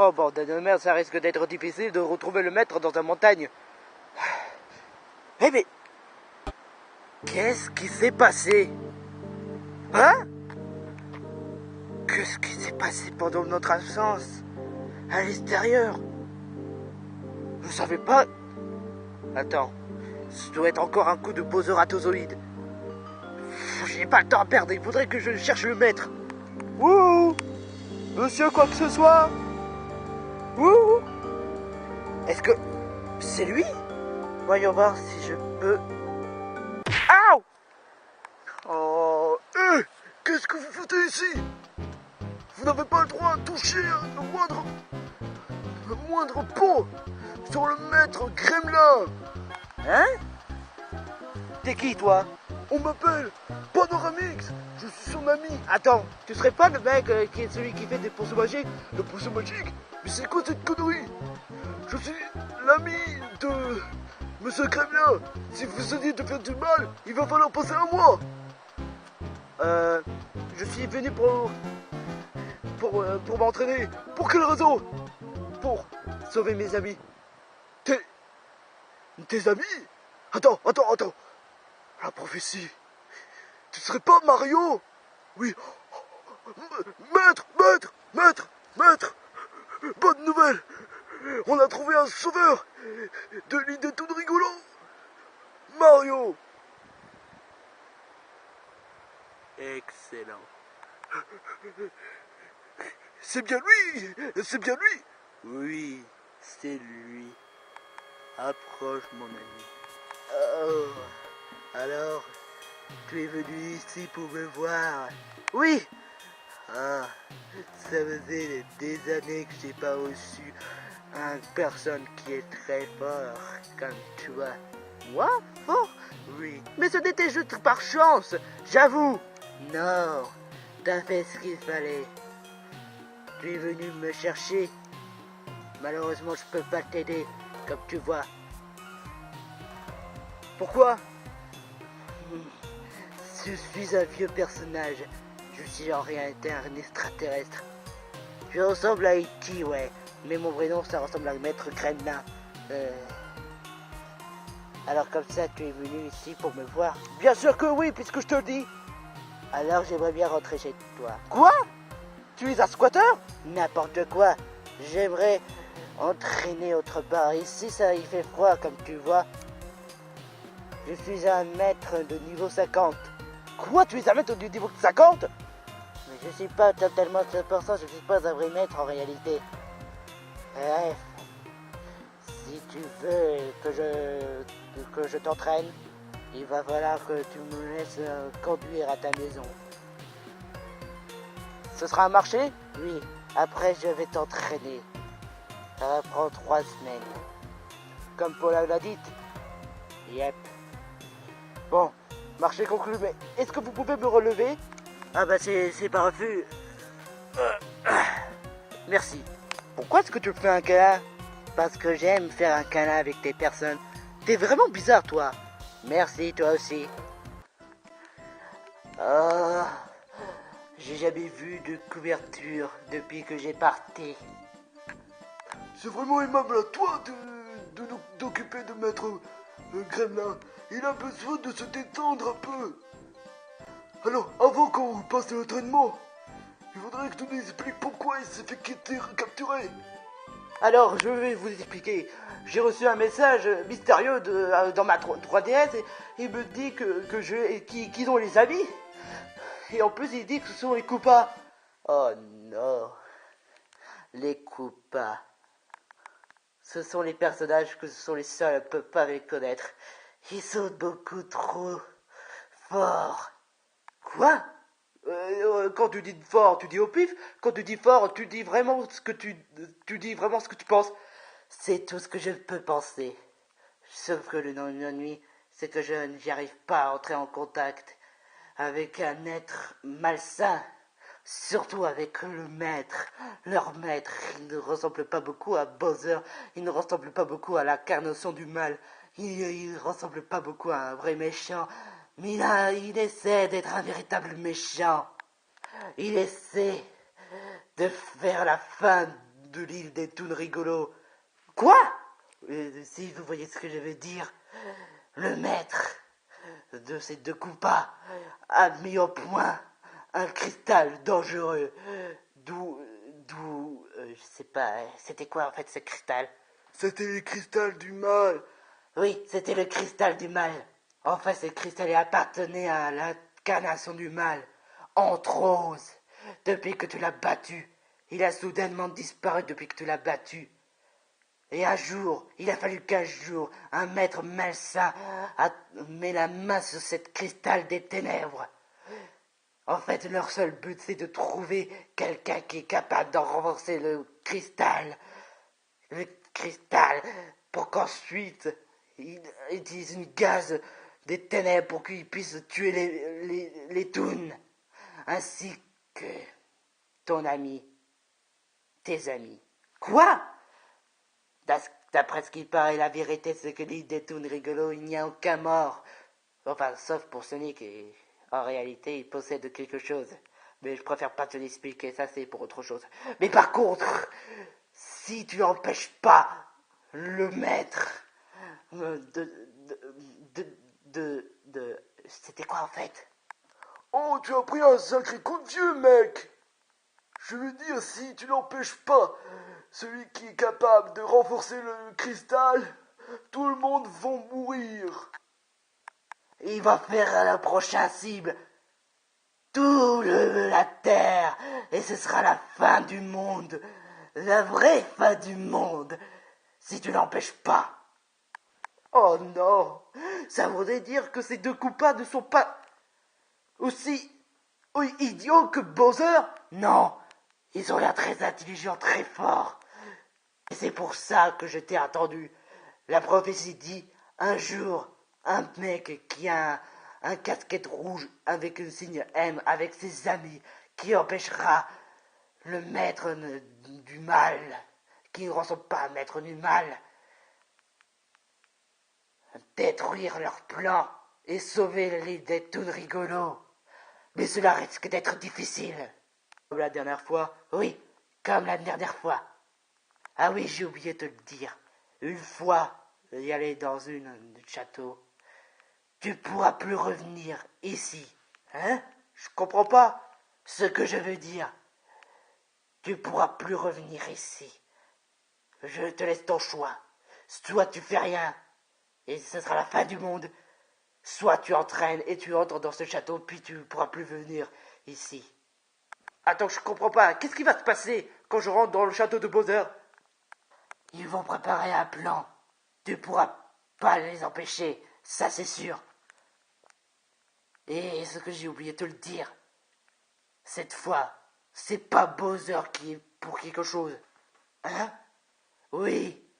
Oh bordel de merde, ça risque d'être difficile de retrouver le maître dans la montagne. Eh mais... Qu'est-ce qui s'est passé? Hein? Qu'est-ce qui s'est passé pendant notre absence? À l'extérieur? Vous savez pas? Attends, ce doit être encore un coup de poseratozoïde. J'ai pas le temps à perdre, il faudrait que je cherche le maître. Wouhou! Monsieur quoi que ce soit? Wouhou! Est-ce que... c'est lui? Voyons voir si je peux... Aouh! Oh... qu'est-ce que vous foutez ici? Vous n'avez pas le droit à toucher le moindre pot sur le maître Gremlin. Hein? T'es qui, toi? On m'appelle Panoramix, je suis son ami. Attends, tu serais pas le mec qui est celui qui fait des potions magiques? Le potion magique? Mais c'est quoi cette connerie? Je suis l'ami de Monsieur Gremlin. Si vous essayez de faire du mal, il va falloir penser à moi. Je suis venu pour m'entraîner. Pour quelle raison? Pour sauver mes amis. Tes amis? Attends. La prophétie. Tu serais pas Mario? Oui. Maître. Bonne nouvelle. On a trouvé un sauveur de l'idée tout rigolo. Mario. Excellent. C'est bien lui. Oui, c'est lui. Approche, mon ami. Oh, alors, tu es venu ici pour me voir? Oui. Ah, ça faisait des années que j'ai pas reçu une personne qui est très fort comme toi. Moi? Fort? Oui. Mais ce n'était juste par chance, j'avoue. Non, t'as fait ce qu'il fallait. Tu es venu me chercher. Malheureusement, je peux pas t'aider, comme tu vois. Pourquoi? Je suis un vieux personnage. Je suis en réalité un extraterrestre. Je ressemble à E.T., ouais. Mais mon vrai nom, ça ressemble à Maître Gremlin. Alors comme ça, tu es venu ici pour me voir? Bien sûr que oui, puisque je te le dis. Alors j'aimerais bien rentrer chez toi. Quoi? Tu es un squatter? N'importe quoi. J'aimerais entraîner autre part. Ici, ça y fait froid, comme tu vois. Je suis un maître de niveau 50. Quoi? Tu es un maître de niveau 50? Mais je suis pas totalement 100%, je suis pas un vrai maître en réalité. Bref. Si tu veux que je t'entraîne, il va falloir que tu me laisses conduire à ta maison. Ce sera un marché? Oui. Après, je vais t'entraîner. Ça va prendre 3 semaines. Comme Paula l'a dit. Yep. Bon, marché conclu, mais est-ce que vous pouvez me relever? Ah bah c'est pas refus. Merci. Pourquoi est-ce que tu me fais un câlin? Parce que j'aime faire un câlin avec des personnes. T'es vraiment bizarre, toi. Merci, toi aussi. Oh, j'ai jamais vu de couverture depuis que j'ai parti. C'est vraiment aimable à toi de nous d'occuper de Maître Gremlin. Il a besoin de se détendre un peu. Alors, avant qu'on passe à l'entraînement, il faudrait que tu nous expliques pourquoi il s'est fait capturer. Alors, je vais vous expliquer. J'ai reçu un message mystérieux dans ma 3DS et il me dit qu'ils ont les amis. Et en plus, il dit que ce sont les Koopas. Oh non. Les Koopas. Ce sont les personnages que ce sont les seuls à ne pas les connaître. Ils sont beaucoup trop forts. Quoi? Quand tu dis fort, tu dis au pif. Quand tu dis fort, tu dis vraiment ce que tu dis vraiment ce que tu penses. C'est tout ce que je peux penser. Sauf que le ennui, c'est que je n'y arrive pas à entrer en contact avec un être malsain. Surtout avec le maître. Leur maître, il ne ressemble pas beaucoup à Bowser. Il ne ressemble pas beaucoup à l'incarnation du mal. Il ne ressemble pas beaucoup à un vrai méchant. Mais là, il essaie d'être un véritable méchant. Il essaie de faire la fin de l'île des Toons rigolos. Quoi? Si vous voyez ce que je veux dire, le maître de ces deux coupas a mis au point un cristal dangereux. Je sais pas, c'était quoi en fait ce cristal? C'était le cristal du mal. Oui, c'était le cristal du mal. En fait, ce cristal appartenait à l'incarnation du mal, Anthrose. Depuis que tu l'as battu, il a soudainement disparu depuis que tu l'as battu. Et un jour, il a fallu qu'un jour, un maître malsain met la main sur cette cristal des ténèbres. En fait, leur seul but, c'est de trouver quelqu'un qui est capable d'en renforcer le cristal. Le cristal, pour qu'ensuite, il utilise une gaz des ténèbres pour qu'il puisse tuer les Toons. Ainsi que ton ami, tes amis. Quoi? D'après ce qu'il paraît, la vérité, c'est que l'île des Toons rigolos, il n'y a aucun mort. Enfin, sauf pour Sonic, et en réalité, il possède quelque chose. Mais je préfère pas te l'expliquer, ça c'est pour autre chose. Mais par contre, si tu n'empêches pas le maître C'était quoi en fait? Oh, tu as pris un sacré coup de vieux, mec! Je veux dire, si tu n'empêches pas celui qui est capable de renforcer le cristal, tout le monde va mourir. Il va faire la prochaine cible la terre, et ce sera la fin du monde, la vraie fin du monde, si tu n'empêches pas. Oh non, ça voudrait dire que ces deux coupables ne sont pas aussi idiots que Bowser? Non, ils ont l'air très intelligents, très forts. Et c'est pour ça que je t'ai attendu. La prophétie dit, un jour, un mec qui a un casquette rouge avec un signe M avec ses amis, qui empêchera le maître du mal, qui ne ressemble pas à maître du mal, détruire leur plan et sauver l'île des Toons rigolos. Mais cela risque d'être difficile. Comme la dernière fois? Oui, comme la dernière fois. Ah oui, j'ai oublié de te le dire. Une fois y aller dans un château, tu pourras plus revenir ici. Hein? Je comprends pas ce que je veux dire. Tu pourras plus revenir ici. Je te laisse ton choix. Soit tu fais rien, et ce sera la fin du monde. Soit tu entraînes et tu entres dans ce château, puis tu pourras plus venir ici. Attends, je comprends pas. Qu'est-ce qui va se passer quand je rentre dans le château de Bowser? Ils vont préparer un plan. Tu pourras pas les empêcher, ça c'est sûr. Et ce que j'ai oublié de te le dire, cette fois, c'est pas Bowser qui est pour quelque chose. Hein? Oui,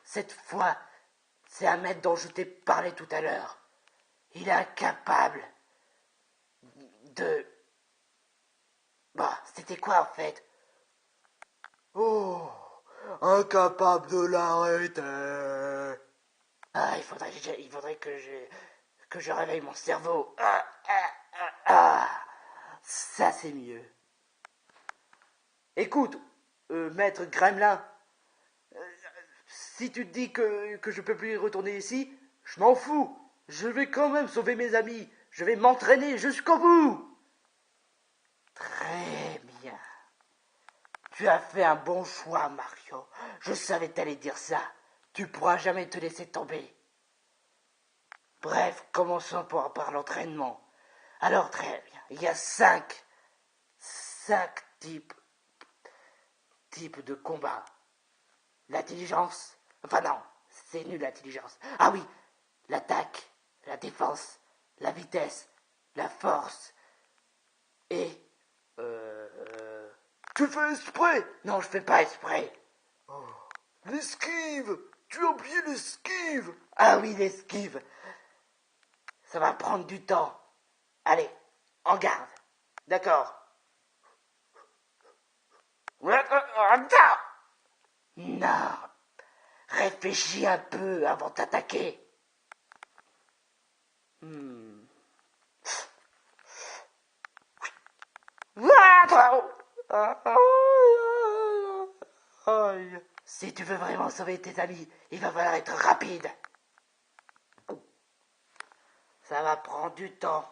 cette fois, c'est un maître dont je t'ai parlé tout à l'heure. Il est incapable de... Bah, c'était quoi en fait? Oh, incapable de l'arrêter. Ah, il faudrait que je réveille mon cerveau. Ça c'est mieux. Écoute, maître Gremlin, si tu te dis que je peux plus y retourner ici, je m'en fous. Je vais quand même sauver mes amis. Je vais m'entraîner jusqu'au bout. Très bien. Tu as fait un bon choix, Mario. Je savais t'allais dire ça. Tu pourras jamais te laisser tomber. Bref, commençons par l'entraînement. Alors très bien, il y a cinq types de combat. L'intelligence, enfin non, c'est nul l'intelligence. Ah oui, l'attaque, la défense, la vitesse, la force et... Tu fais exprès? Non, je fais pas exprès. Oh. L'esquive. Tu as oublié l'esquive. Ah oui, l'esquive. Ça va prendre du temps. Allez, en garde. D'accord. Non. Réfléchis un peu avant d'attaquer. aïe. Si tu veux vraiment sauver tes amis, il va falloir être rapide. Ça va prendre du temps.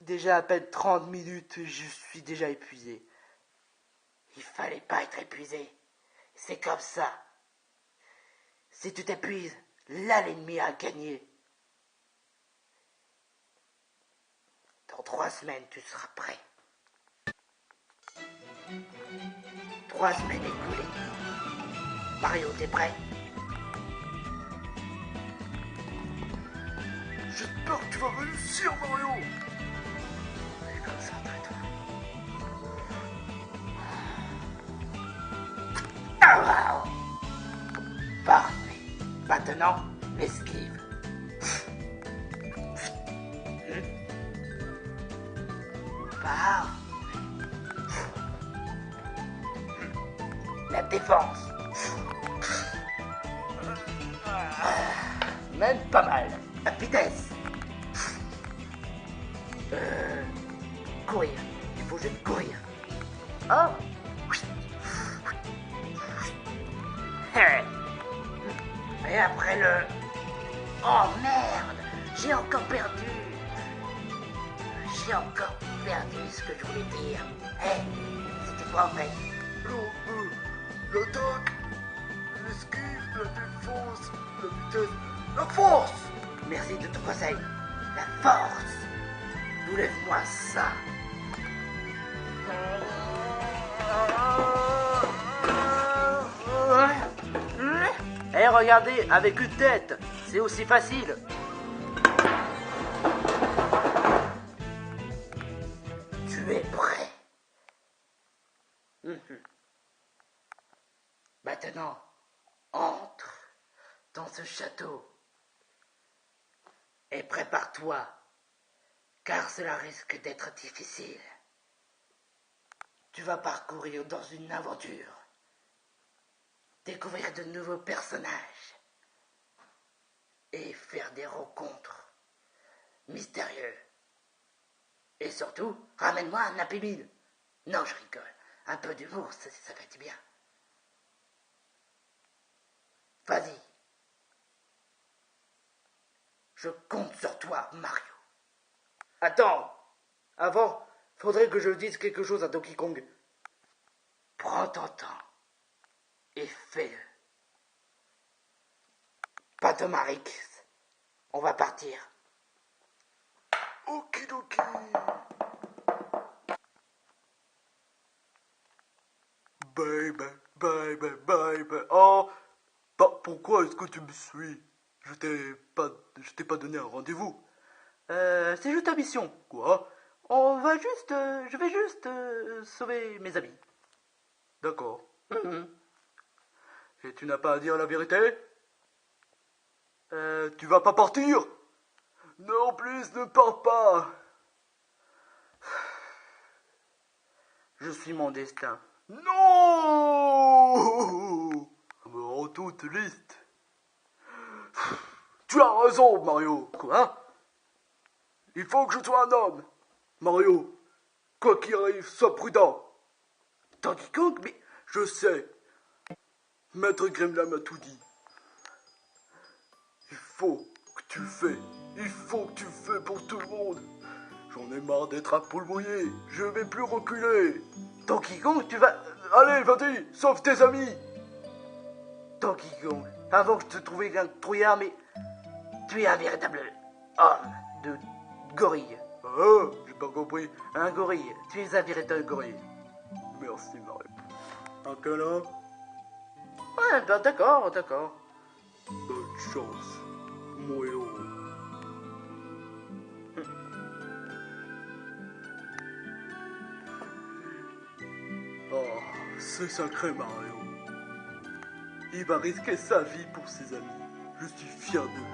Déjà à peine 30 minutes, je suis déjà épuisé. Il fallait pas être épuisé. C'est comme ça. Si tu t'épuises, là l'ennemi a gagné. Dans 3 semaines, tu seras prêt. 3 semaines écoulées. Mario, t'es prêt? J'espère que tu vas réussir, Mario. Concentre-toi. Ah, parfait. Maintenant, l'esquive. Parfait. La défense. Même pas mal. La vitesse. Courir. Il faut juste courir. Oh. Et après le... Oh merde. J'ai encore perdu. J'ai encore perdu ce que je voulais dire. Hé, c'était pas vrai. Non, l'attaque, l'esquive, la défense, la vitesse, la force. Merci de ton conseil. La force. Soulève-moi ça. Eh, regardez, avec une tête, c'est aussi facile. Tu es prêt? Maintenant, entre dans ce château et prépare-toi, car cela risque d'être difficile. Tu vas parcourir dans une aventure, découvrir de nouveaux personnages et faire des rencontres mystérieuses. Et surtout, ramène-moi un Happy Meal. Non, je rigole. Un peu d'humour, ça fait du bien. Vas-y. Je compte sur toi, Mario. Attends. Avant, faudrait que je dise quelque chose à Donkey Kong. Prends ton temps et fais-le. Pas de Marix. On va partir. Okidoki. Bye bye, bye bye, bye bye. Oh, bah, pourquoi est-ce que tu me suis? Je t'ai pas donné un rendez-vous. C'est juste ta mission. Quoi? Je vais juste sauver mes amis. D'accord. Mhm. Et tu n'as pas à dire la vérité? Tu vas pas partir? Non, please, ne pars pas. Je suis mon destin. Non! Me rend toute liste. Tu as raison, Mario. Quoi? Il faut que je sois un homme. Mario, quoi qu'il arrive, sois prudent. Donkey Kong, mais... Je sais. Maître Grimla m'a tout dit. Il faut que tu le fais. Il faut que tu le fais pour tout le monde. J'en ai marre d'être à poule mouillée. Je vais plus reculer. Donkey Kong, tu vas... Allez, vas-y, sauve tes amis. Donkey Kong, avant que je te trouvais un trouillard, mais... Tu es un véritable homme de gorille. Ah, j'ai pas compris. Un gorille. Tu es un véritable gorille. Merci, Mario. Un câlin? Ouais, ben d'accord. Bonne chance, mon héros. Oh, c'est sacré Mario. Il va risquer sa vie pour ses amis. Je suis fier de lui.